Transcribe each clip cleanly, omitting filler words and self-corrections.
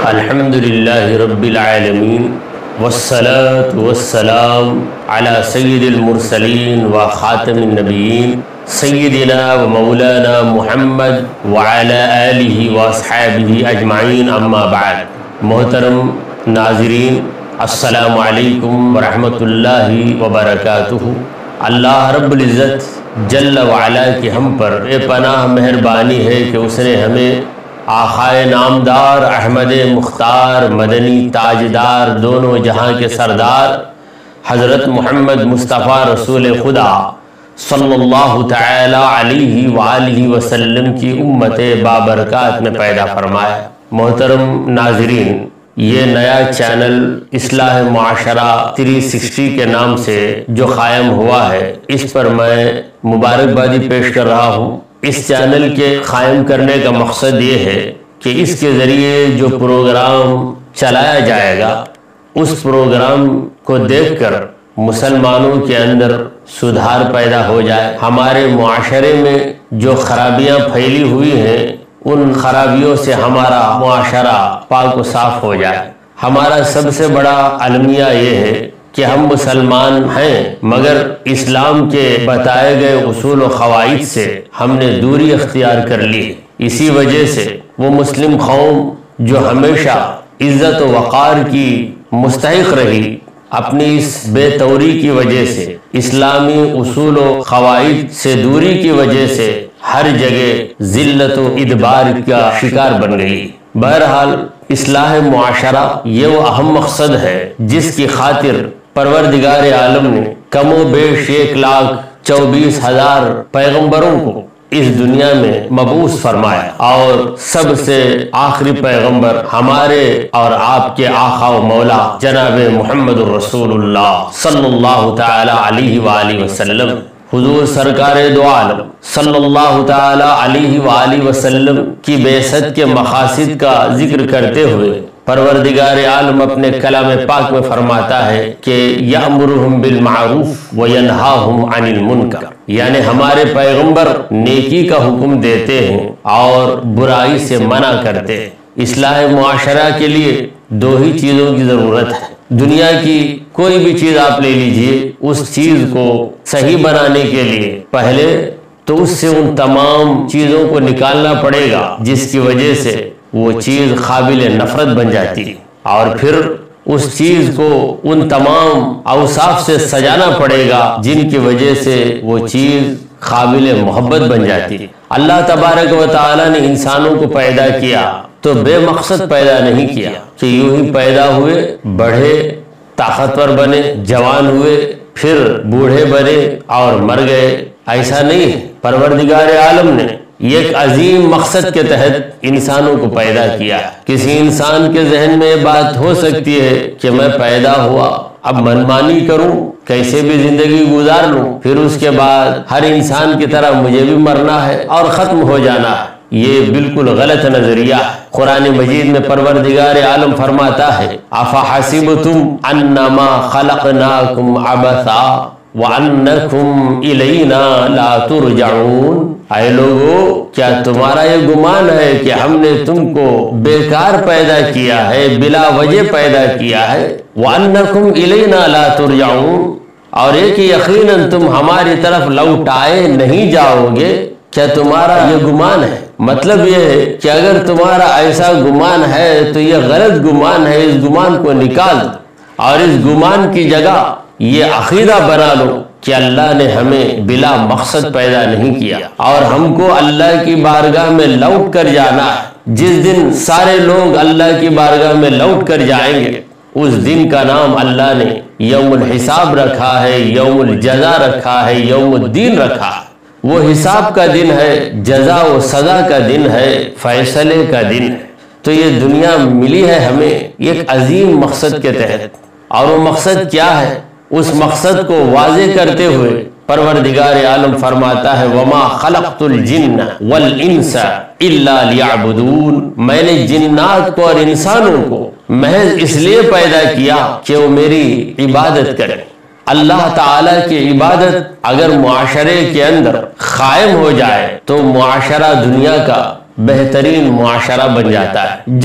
الحمدللہ رب العالمین والصلاة والسلام علی سید المرسلین و خاتم النبیین سیدنا و مولانا محمد وعلی آلہ و اصحابہ اجمعین، اما بعد۔ محترم ناظرین، السلام علیکم ورحمۃ اللہ وبرکاتہ۔ اللہ رب العزت جل وعلا کی ہم پر بے پناہ مہربانی ہے کہ اس نے ہمیں آقائے نامدار احمد مختار مدنی تاجدار دونوں جہاں کے سردار حضرت محمد مصطفیٰ رسول خدا صلی اللہ تعالی علیہ وآلہ وسلم کی امت بابرکات میں پیدا فرمایا۔ محترم ناظرین، یہ نیا چینل اصلاح معاشرہ 360 کے نام سے جو قائم ہوا ہے، اس پر میں مبارکبادی پیش کر رہا ہوں۔ اس چینل کے قائم کرنے کا مقصد یہ ہے کہ اس کے ذریعے جو پروگرام چلایا جائے گا، اس پروگرام کو دیکھ کر مسلمانوں کے اندر سدھار پیدا ہو جائے، ہمارے معاشرے میں جو خرابیاں پھیلی ہوئی ہیں ان خرابیوں سے ہمارا معاشرہ پاک و صاف ہو جائے۔ ہمارا سب سے بڑا المیہ یہ ہے کہ ہم مسلمان ہیں، مگر اسلام کے بتائے گئے اصول و قواعد سے ہم نے دوری اختیار کر لی۔ اسی وجہ سے وہ مسلم قوم جو ہمیشہ عزت و وقار کی مستحق رہی، اپنی اس بے توری کی وجہ سے، اسلامی اصول و قواعد سے دوری کی وجہ سے ہر جگہ ذلت و ادبار کا شکار بن گئی۔ بہرحال اصلاح معاشرہ یہ وہ اہم مقصد ہے جس کی خاطر پروردگار عالم نے کم و بیش 1,24,000 پیغمبروں کو اس دنیا میں مبعوث فرمایا، اور سب سے آخری پیغمبر ہمارے اور آپ کے آقا و مولا جناب محمد الرسول اللہ صلی اللہ تعالی علیہ وآلہ وسلم، حضور سرکار دو عالم صلی اللہ تعالی علیہ وآلہ وسلم کی بعثت کے مقاصد کا ذکر کرتے ہوئے پروردگار عالم اپنے کلام پاک میں فرماتا ہے کہ یأمرہم بالمعروف وینہاہم عن المنکر، یعنی ہمارے پیغمبر نیکی کا حکم دیتے ہیں اور برائی سے منع کرتے ہیں۔ اصلاح معاشرہ کے لیے دو ہی چیزوں کی ضرورت ہے۔ دنیا کی کوئی بھی چیز آپ لے لیجئے، اس چیز کو صحیح بنانے کے لیے پہلے تو اس سے ان تمام چیزوں کو نکالنا پڑے گا جس کی وجہ سے وہ چیز قابل نفرت بن جاتی ہے، اور پھر اس چیز کو ان تمام اوصاف سے سجانا پڑے گا جن کی وجہ سے وہ چیز قابل محبت بن جاتی ہے۔ اللہ تبارک و تعالی نے انسانوں کو پیدا کیا تو بے مقصد پیدا نہیں کیا کہ یوں ہی پیدا ہوئے، بڑھے، طاقتور بنے، جوان ہوئے، پھر بوڑھے بنے اور مر گئے، ایسا نہیں ہے۔ پروردگار عالم نے ایک عظیم مقصد کے تحت انسانوں کو پیدا کیا۔ کسی انسان کے ذہن میں یہ بات ہو سکتی ہے کہ میں پیدا ہوا، اب منمانی کروں، کیسے بھی زندگی گزار لوں، پھر اس کے بعد ہر انسان کی طرح مجھے بھی مرنا ہے اور ختم ہو جانا ہے۔ یہ بالکل غلط نظریہ ہے۔ قرآن مجید میں پروردگار عالم فرماتا ہے افحسبتم انما خلقناکم عبثا وانکم الینا لا ترجعون، اے لوگو کیا تمہارا یہ گمان ہے کہ ہم نے تم کو بیکار پیدا کیا ہے، بلا وجہ پیدا کیا ہے، وانکم الینا لا ترجعون، اور ایک یقیناً تم ہماری طرف لوٹائے نہیں جاؤ گے؟ کیا تمہارا یہ گمان ہے؟ مطلب یہ ہے کہ اگر تمہارا ایسا گمان ہے تو یہ غلط گمان ہے، اس گمان کو نکال دو اور اس گمان کی جگہ یہ عقیدہ بنا لو کہ اللہ نے ہمیں بلا مقصد پیدا نہیں کیا اور ہم کو اللہ کی بارگاہ میں لوٹ کر جانا ہے۔ جس دن سارے لوگ اللہ کی بارگاہ میں لوٹ کر جائیں گے، اس دن کا نام اللہ نے یوم الحساب رکھا ہے، یوم الجزا رکھا ہے، یوم الدین رکھا ہے۔ وہ حساب کا دن ہے، جزا و سزا کا دن ہے، فیصلے کا دن ہے۔ تو یہ دنیا ملی ہے ہمیں ایک عظیم مقصد کے تحت، اور وہ مقصد کیا ہے؟ اس مقصد کو واضح کرتے ہوئے پروردگار عالم فرماتا ہے وما خلقت الجن والانس الا لیعبدون، میں نے جنات کو اور انسانوں کو محض اس لیے پیدا کیا کہ وہ میری عبادت کریں۔ اللہ تعالیٰ کی عبادت اگر معاشرے کے اندر قائم ہو جائے تو معاشرہ دنیا کا بہترین معاشرہ بن جاتا ہے۔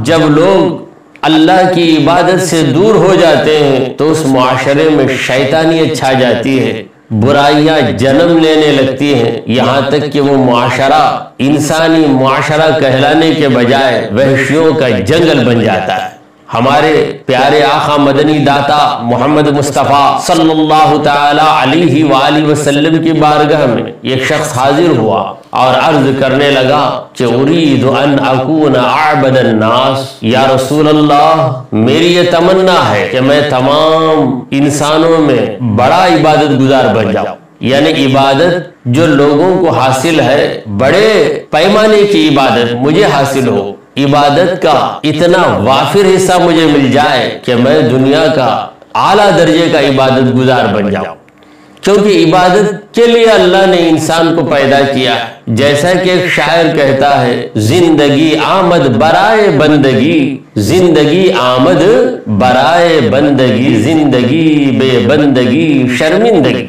جب لوگ اللہ کی عبادت سے دور ہو جاتے ہیں تو اس معاشرے میں شیطانیت چھا جاتی ہے، برائیاں جنم لینے لگتی ہیں، یہاں تک کہ وہ معاشرہ انسانی معاشرہ کہلانے کے بجائے وحشیوں کا جنگل بن جاتا ہے۔ ہمارے پیارے آقا مدنی داتا محمد مصطفیٰ صلی اللہ تعالی علیہ وآلہ وسلم کی بارگاہ میں ایک شخص حاضر ہوا اور عرض کرنے لگا کہ ارید ان اکون اعبد الناس، یا رسول اللہ میری یہ تمنا ہے کہ میں تمام انسانوں میں بڑا عبادت گزار بن جاؤں، یعنی عبادت جو لوگوں کو حاصل ہے بڑے پیمانے کی عبادت مجھے حاصل ہو، عبادت کا اتنا وافر حصہ مجھے مل جائے کہ میں دنیا کا اعلیٰ درجے کا عبادت گزار بن جاؤں، کیونکہ عبادت کے لیے اللہ نے انسان کو پیدا کیا، جیسا کہ ایک شاعر کہتا ہے زندگی آمد برائے بندگی، زندگی آمد برائے بندگی، زندگی بے بندگی شرمندگی۔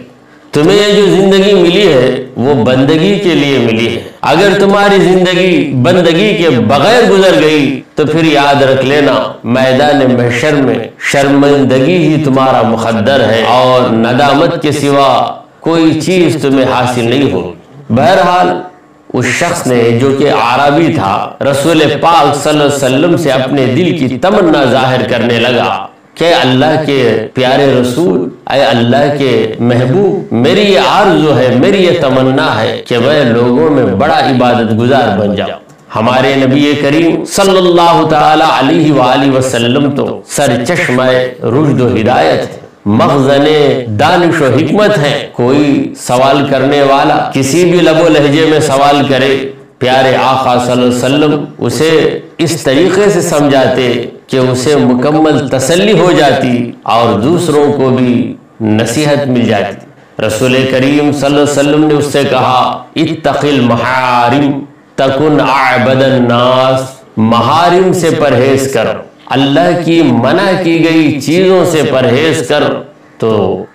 تمہیں یہ جو زندگی ملی ہے وہ بندگی کے لیے ملی ہے، اگر تمہاری زندگی بندگی کے بغیر گزر گئی تو پھر یاد رکھ لینا میدان محشر میں شرمندگی ہی تمہارا مقدر ہے اور ندامت کے سوا کوئی چیز تمہیں حاصل نہیں ہوگی۔ بہرحال اس شخص نے جو کہ اعرابی تھا رسول پاک صلی اللہ علیہ وسلم سے اپنے دل کی تمنا ظاہر کرنے لگا کہ اللہ کے پیارے رسول، اے اللہ کے محبوب، میری یہ آرزو ہے، میری یہ تمنا ہے کہ میں لوگوں میں بڑا عبادت گزار بن جاؤں۔ ہمارے نبی کریم صلی اللہ تعالی علیہ وآلہ وسلم تو سر چشمہ رشد و ہدایت ہے، مخزن دانش و حکمت ہے۔ کوئی سوال کرنے والا کسی بھی لب و لہجے میں سوال کرے، پیارے آقا صلی اللہ علیہ وسلم اسے اس طریقے سے سمجھاتے کہ اسے مکمل تسلی ہو جاتی اور دوسروں کو بھی نصیحت مل جاتی۔ رسول کریم صلی اللہ علیہ وسلم نے اس سے کہا اتق المحارم تکن اعبد الناس، محارم سے پرہیز کر، اللہ کی منع کی گئی چیزوں سے پرہیز کر تو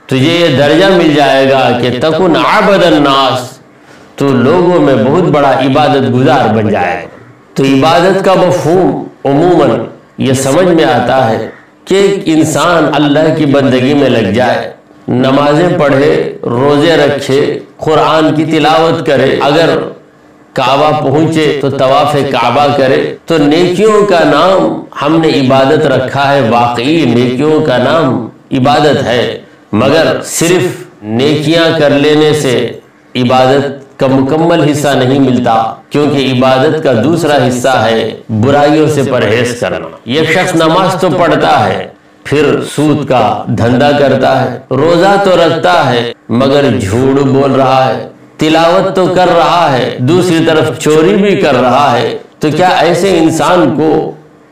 تجھے یہ درجہ مل جائے گا کہ تکن اعبد الناس، تو لوگوں میں بہت بڑا عبادت گزار بن جائے گا۔ تو عبادت کا مفہوم عموماً یہ سمجھ میں آتا ہے کہ ایک انسان اللہ کی بندگی میں لگ جائے، نمازیں پڑھے، روزے رکھے، قرآن کی تلاوت کرے، اگر کعبہ پہنچے تو طواف کعبہ کرے، تو نیکیوں کا نام ہم نے عبادت رکھا ہے، واقعی نیکیوں کا نام عبادت ہے، مگر صرف نیکیاں کر لینے سے عبادت کا مکمل حصہ نہیں ملتا، کیونکہ عبادت کا دوسرا حصہ ہے برائیوں سے پرہیز کرنا۔ یہ شخص نماز تو پڑھتا ہے، پھر سود کا دھندا کرتا ہے، روزہ تو رکھتا ہے مگر جھوٹ بول رہا ہے، تلاوت تو کر رہا ہے، دوسری طرف چوری بھی کر رہا ہے، تو کیا ایسے انسان کو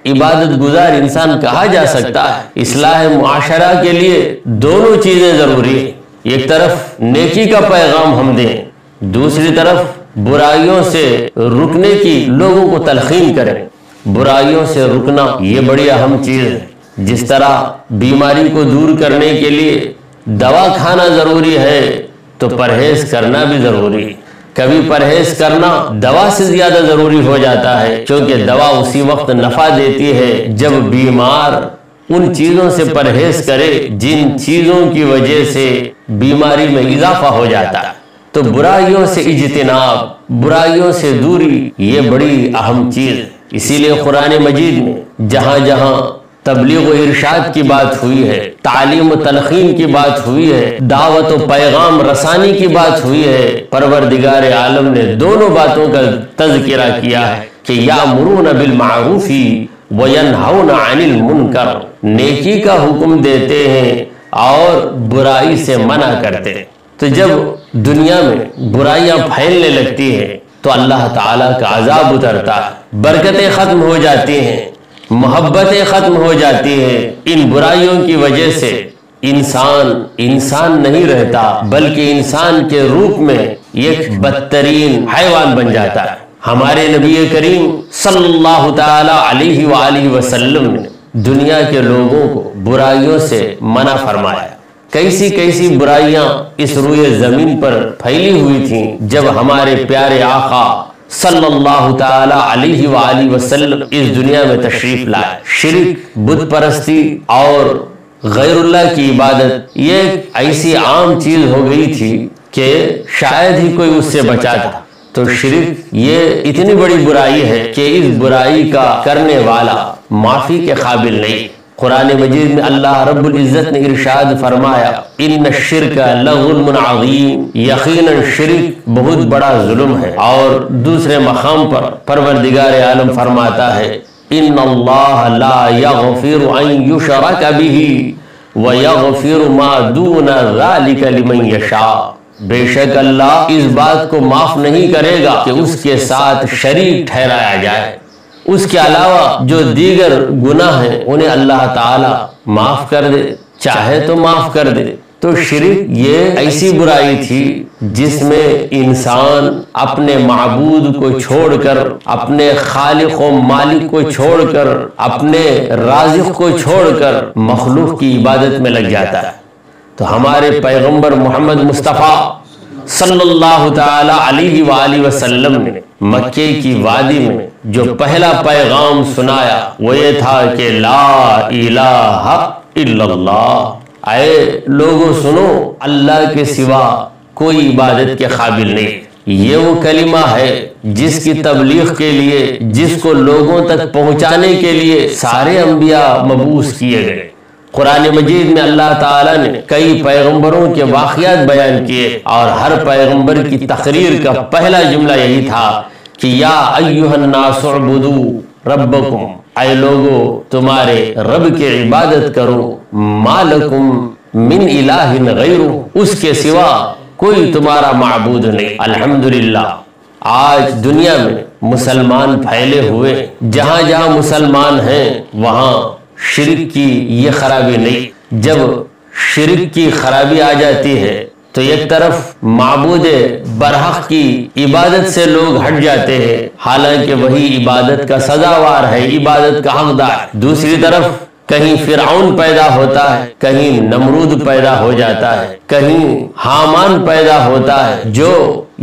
عبادت گزار انسان کہا جا سکتا ہے؟ اصلاح معاشرہ کے لیے دونوں چیزیں ضروری ہیں، ایک طرف نیکی کا پیغام ہم دیں، دوسری طرف برائیوں سے رکنے کی لوگوں کو تلقین کریں۔ برائیوں سے رکنا یہ بڑی اہم چیز ہے، جس طرح بیماری کو دور کرنے کے لیے دوا کھانا ضروری ہے تو پرہیز کرنا بھی ضروری ہے۔ کبھی پرہیز کرنا دوا سے زیادہ ضروری ہو جاتا ہے، کیونکہ دوا اسی وقت نفع دیتی ہے جب بیمار ان چیزوں سے پرہیز کرے جن چیزوں کی وجہ سے بیماری میں اضافہ ہو جاتا ہے۔ تو برائیوں سے اجتناب، برائیوں سے دوری یہ بڑی اہم چیز ہے۔ اسی لیے قرآن مجید میں جہاں جہاں تبلیغ و ارشاد کی بات ہوئی ہے، تعلیم و تلقین کی بات ہوئی ہے، دعوت و پیغام رسانی کی بات ہوئی ہے، پروردگار عالم نے دونوں باتوں کا تذکرہ کیا ہے کہ یامرون بالمعروف وینہون عن المنکر، نیکی کا حکم دیتے ہیں اور برائی سے منع کرتے ہیں۔ تو جب دنیا میں برائیاں پھیلنے لگتی ہیں تو اللہ تعالیٰ کا عذاب اترتا ہے، برکتیں ختم ہو جاتی ہیں، محبتیں ختم ہو جاتی ہیں۔ ان برائیوں کی وجہ سے انسان نہیں رہتا، بلکہ انسان کے روپ میں ایک بدترین حیوان بن جاتا ہے۔ ہمارے نبی کریم صلی اللہ تعالی علیہ وآلہ وسلم نے دنیا کے لوگوں کو برائیوں سے منع فرمایا۔ کیسی برائیاں اس روئے زمین پر پھیلی ہوئی تھیں جب ہمارے پیارے آقا صلی اللہ تعالی علیہ وآلہ وسلم اس دنیا میں تشریف لائے، شرک، بت پرستی اور غیر اللہ کی عبادت یہ ایک ایسی عام چیز ہو گئی تھی کہ شاید ہی کوئی اس سے بچا تھا۔ تو شرک یہ اتنی بڑی برائی ہے کہ اس برائی کا کرنے والا معافی کے قابل نہیں۔ قرآن مجید میں اللہ رب العزت نے ارشاد فرمایا، ان الشرک لظلم عظیم، یقیناً شرک بہت بڑا ظلم ہے۔ اور دوسرے مقام پر پروردگار عالم فرماتا ہے، ان اللہ لا یغفر ان یشرک بہ ویغفر ما دون ذلک لمن یشاء، بے شک اللہ اس بات کو معاف نہیں کرے گا کہ اس کے ساتھ شریک ٹھہرایا جائے، اس کے علاوہ جو دیگر گناہ ہیں انہیں اللہ تعالی معاف کر دے، چاہے تو معاف کر دے۔ تو شرک یہ ایسی برائی تھی جس میں انسان اپنے معبود کو چھوڑ کر، اپنے خالق و مالک کو چھوڑ کر، اپنے رازق کو چھوڑ کر مخلوق کی عبادت میں لگ جاتا ہے۔ تو ہمارے پیغمبر محمد مصطفیٰ صلی اللہ تعالی علیہ وآلہ وسلم نے مکے کی وادی میں جو پہلا پیغام سنایا وہ یہ تھا کہ لا الہ الا اللہ، اے لوگوں سنو، اللہ کے سوا کوئی عبادت کے قابل نہیں۔ یہ وہ کلمہ ہے جس کی تبلیغ کے لیے، جس کو لوگوں تک پہنچانے کے لیے سارے انبیاء مبعوث کیے گئے۔ قرآن مجید میں اللہ تعالیٰ نے کئی پیغمبروں کے واقعات بیان کیے اور ہر پیغمبر کی تقریر کا پہلا جملہ یہی تھا کہ یا ایھا الناس اعبدوا ربکم، اے لوگو تمہارے رب کی عبادت کرو، ما لکم من الہ غیرہ، اس کے سوا کوئی تمہارا معبود نہیں۔ الحمدللہ آج دنیا میں مسلمان پھیلے ہوئے، جہاں جہاں مسلمان ہیں وہاں شرک کی یہ خرابی نہیں۔ جب شرک کی خرابی آ جاتی ہے تو ایک طرف معبود برحق کی عبادت سے لوگ ہٹ جاتے ہیں، حالانکہ وہی عبادت کا سزاوار ہے، عبادت کا حقدار۔ دوسری طرف کہیں فرعون پیدا ہوتا ہے، کہیں نمرود پیدا ہو جاتا ہے، کہیں حامان پیدا ہوتا ہے، جو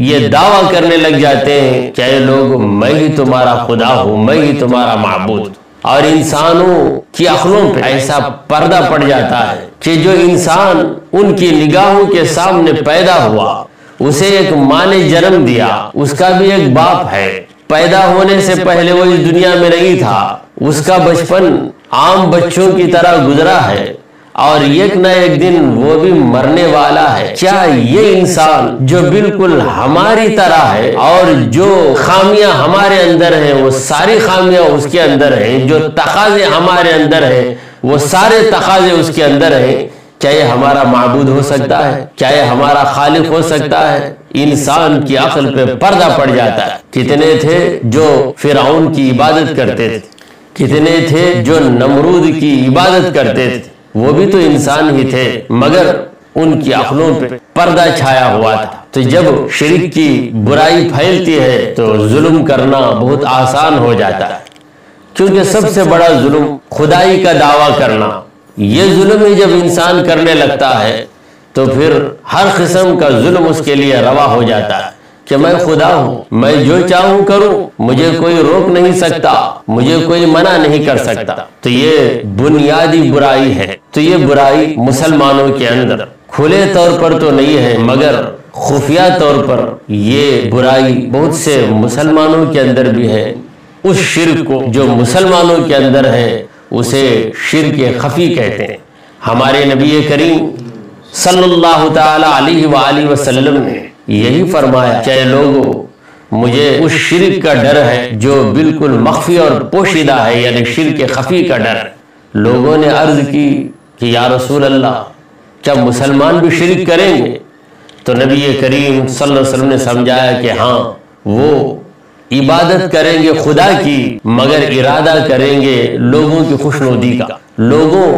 یہ دعویٰ کرنے لگ جاتے ہیں کہ اے لوگ میں ہی تمہارا خدا ہوں، میں ہی تمہارا معبود۔ اور انسانوں کی عقلوں پہ ایسا پردہ پڑ جاتا ہے کہ جو انسان ان کی نگاہوں کے سامنے پیدا ہوا، اسے ایک ماں نے جنم دیا، اس کا بھی ایک باپ ہے، پیدا ہونے سے پہلے وہ اس دنیا میں نہیں تھا، اس کا بچپن عام بچوں کی طرح گزرا ہے اور ایک نہ ایک دن وہ بھی مرنے والا ہے۔ کیا یہ انسان جو بالکل ہماری طرح ہے اور جو خامیاں ہمارے اندر ہیں وہ ساری خامیاں اس کے اندر ہیں، جو تقاضے ہمارے اندر ہیں وہ سارے تقاضے اس کے اندر ہیں، کیا یہ ہمارا معبود ہو سکتا ہے؟ کیا یہ ہمارا خالق ہو سکتا ہے؟ انسان کی عقل پہ پردہ پڑ جاتا ہے۔ کتنے تھے جو فرعون کی عبادت کرتے تھے، کتنے تھے جو نمرود کی عبادت کرتے تھے، وہ بھی تو انسان ہی تھے، مگر ان کی عقلوں پہ پردہ چھایا ہوا تھا۔ تو جب شرک کی برائی پھیلتی ہے تو ظلم کرنا بہت آسان ہو جاتا ہے، کیونکہ سب سے بڑا ظلم خدائی کا دعویٰ کرنا۔ یہ ظلم ہی جب انسان کرنے لگتا ہے تو پھر ہر قسم کا ظلم اس کے لیے روا ہو جاتا ہے کہ میں خدا ہوں، میں جو چاہوں کروں، مجھے کوئی روک نہیں سکتا، مجھے کوئی منع نہیں کر سکتا۔ تو یہ بنیادی برائی ہے۔ تو یہ برائی مسلمانوں کے اندر کھلے طور پر تو نہیں ہے، مگر خفیہ طور پر یہ برائی بہت سے مسلمانوں کے اندر بھی ہے۔ اس شرک کو جو مسلمانوں کے اندر ہے اسے شرک خفی کہتے ہیں۔ ہمارے نبی کریم صلی اللہ تعالی علیہ وآلہ وسلم نے یہی فرمایا کہ اے لوگو مجھے اس شرک کا ڈر ہے جو بالکل مخفی اور پوشیدہ ہے، یعنی شرک خفی کا ڈر۔ لوگوں نے عرض کی کہ یا رسول اللہ کیا مسلمان بھی شرک کریں گے؟ تو نبی کریم صلی اللہ علیہ وسلم نے سمجھایا کہ ہاں، وہ عبادت کریں گے خدا کی، مگر ارادہ کریں گے لوگوں کی خوشنودی کا، لوگوں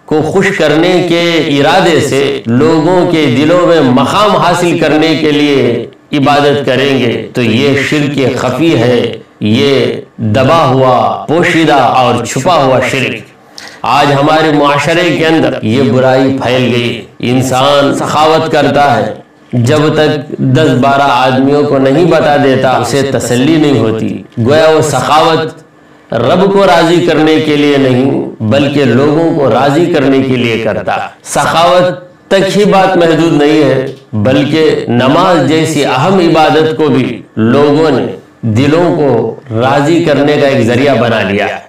کو خوش کرنے کے ارادے سے، لوگوں کے دلوں میں مقام حاصل کرنے کے لیے عبادت کریں گے۔ تو یہ شرک خفی ہے، یہ دبا ہوا، پوشیدہ اور چھپا ہوا شرک۔ آج ہمارے معاشرے کے اندر یہ برائی پھیل گئی، انسان سخاوت کرتا ہے، جب تک 10-12 آدمیوں کو نہیں بتا دیتا اسے تسلی نہیں ہوتی۔ گویا وہ سخاوت رب کو راضی کرنے کے لیے نہیں بلکہ لوگوں کو راضی کرنے کے لیے کرتا۔ سخاوت تک ہی بات محدود نہیں ہے بلکہ نماز جیسی اہم عبادت کو بھی لوگوں نے دلوں کو راضی کرنے کا ایک ذریعہ بنا لیا ہے۔